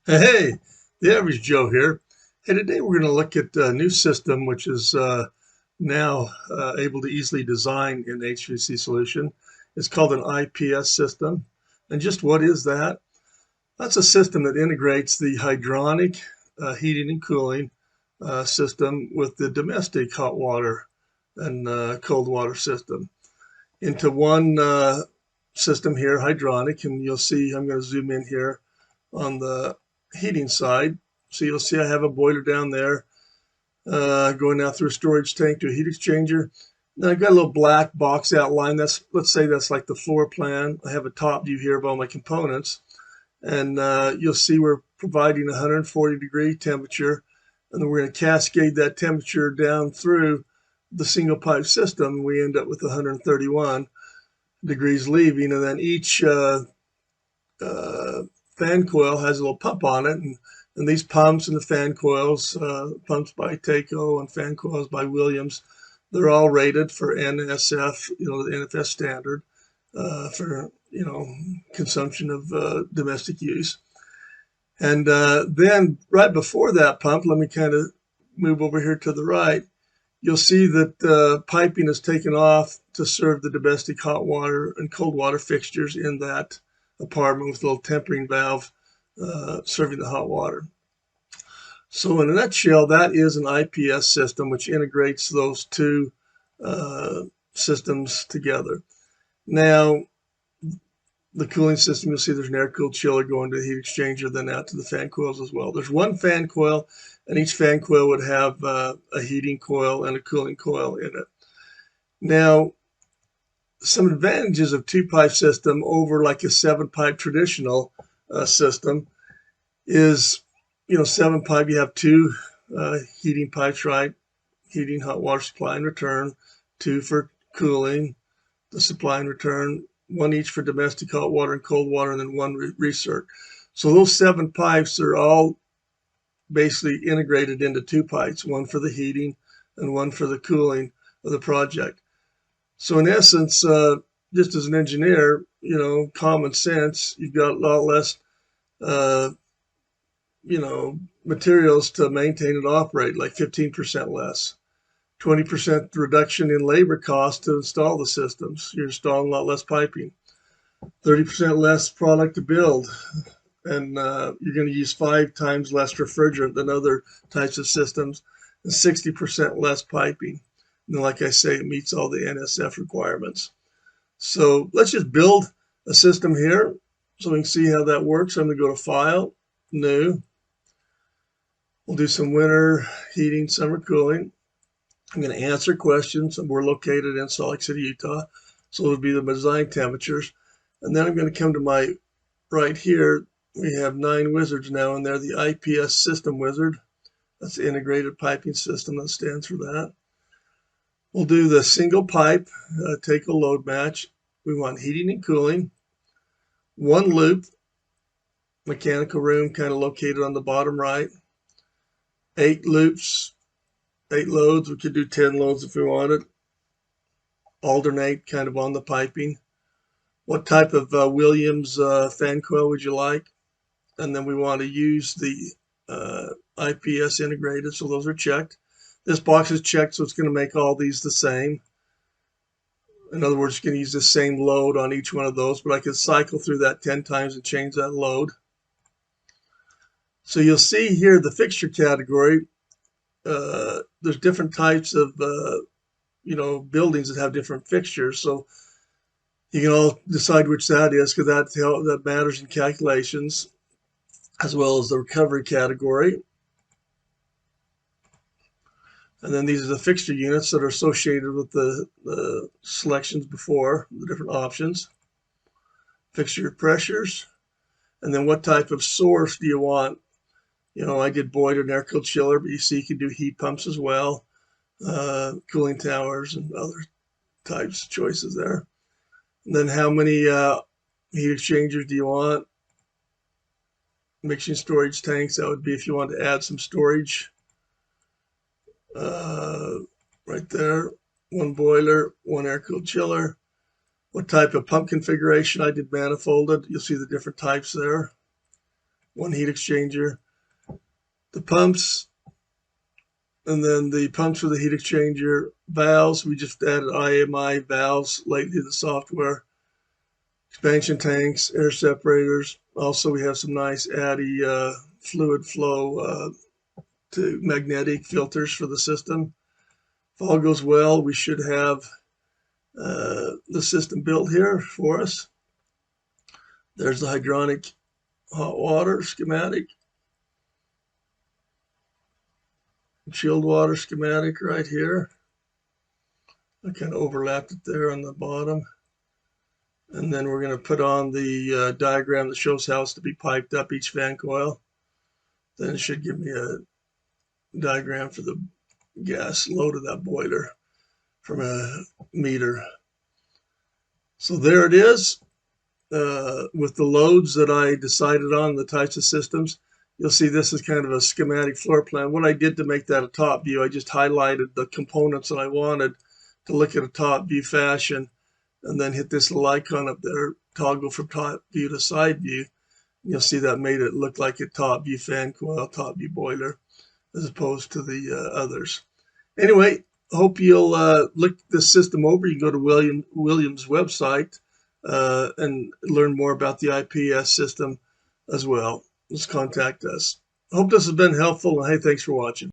Hey, the average Joe here. Hey, today we're going to look at a new system which is now able to easily design in HVAC solution. It's called an IPS system. And just what is that? That's a system that integrates the hydronic heating and cooling system with the domestic hot water and cold water system into one system here, hydronic. And you'll see, I'm going to zoom in here on the heating side. So you'll see I have a boiler down there going out through a storage tank to a heat exchanger. Then I've got a little black box outline. Let's say that's like the floor plan. I have a top view here of all my components. And you'll see we're providing 140-degree temperature. And then we're going to cascade that temperature down through the single pipe system. We end up with 131 degrees leaving. And then each uh, fan coil has a little pump on it, and these pumps and the fan coils, pumps by Taco and fan coils by Williams, they're all rated for NSF, the NFS standard for consumption of domestic use. And then right before that pump, let me kind of move over here to the right. You'll see that piping is taken off to serve the domestic hot water and cold water fixtures in that apartment with a little tempering valve serving the hot water. So in a nutshell, that is an IPS system which integrates those two uh, systems together. Now, the cooling system, you'll see there's an air-cooled chiller going to the heat exchanger, then out to the fan coils as well. There's one fan coil, and each fan coil would have a heating coil and a cooling coil in it. Now, some advantages of two-pipe system over like a seven-pipe traditional system is, seven pipe, you have two heating pipes, right? Heating, hot water supply and return, two for cooling, the supply and return, one each for domestic hot water and cold water, and then one recirc. So those seven pipes are all basically integrated into two pipes, one for the heating and one for the cooling of the project. So in essence, just as an engineer, common sense, you've got a lot less, uh, materials to maintain and operate, like 15% less. 20% reduction in labor costs to install the systems. You're installing a lot less piping. 30% less product to build. And you're going to use 5 times less refrigerant than other types of systems, and 60% less piping. And like I say, it meets all the NSF requirements. So let's just build a system here so we can see how that works. I'm going to go to File, New. We'll do some winter heating, summer cooling. I'm going to answer questions. We're located in Salt Lake City, Utah. So it'll be the design temperatures. And then I'm going to come to my right here. We have 9 wizards now in there. The IPS system wizard. That's the integrated piping system. That stands for that. We'll do the single pipe, take a load match. We want heating and cooling. One loop, mechanical room kind of located on the bottom right. 8 loops, 8 loads. We could do 10 loads if we wanted. Alternate kind of on the piping. What type of Williams fan coil would you like? And then we want to use the IPS integrated, so those are checked. This box is checked, so it's going to make all these the same. In other words, you can use the same load on each one of those, but I can cycle through that 10 times and change that load. So you'll see here the fixture category. There's different types of buildings that have different fixtures. So you can all decide which that is, because that matters in calculations, as well as the recovery category. And then these are the fixture units that are associated with the selections before, the different options. Fixture pressures. And then what type of source do you want? I did boiler and air-cooled chiller, but you see you can do heat pumps as well, cooling towers and other types of choices there. And then how many heat exchangers do you want? Mixing storage tanks, that would be if you want to add some storage. Right there, one boiler, one air-cooled chiller. What type of pump configuration? I did manifolded. You'll see the different types there. one heat exchanger, the pumps, and then the pumps for the heat exchanger, valves. We just added IMI valves lately to the software, expansion tanks, air separators. Also, we have some nice ADDI fluid flow to magnetic filters for the system. If all goes well, we should have the system built here for us. There's the hydronic hot water schematic, chilled water schematic right here. I kind of overlapped it there on the bottom. And then we're going to put on the diagram that shows how it's to be piped up, each fan coil. Then it should give me a diagram for the gas load of that boiler from a meter. So there it is. With the loads that I decided on, the types of systems, you'll see this is kind of a schematic floor plan. What I did to make that a top view, I just highlighted the components that I wanted to look at a top view fashion, and then hit this little icon up there, toggle from top view to side view. You'll see that made it look like a top view fan coil, top view boiler, as opposed to the others. Anyway, hope you'll look this system over. You can go to Williams' website and learn more about the IPS system as well. Just contact us. Hope this has been helpful, and hey, thanks for watching.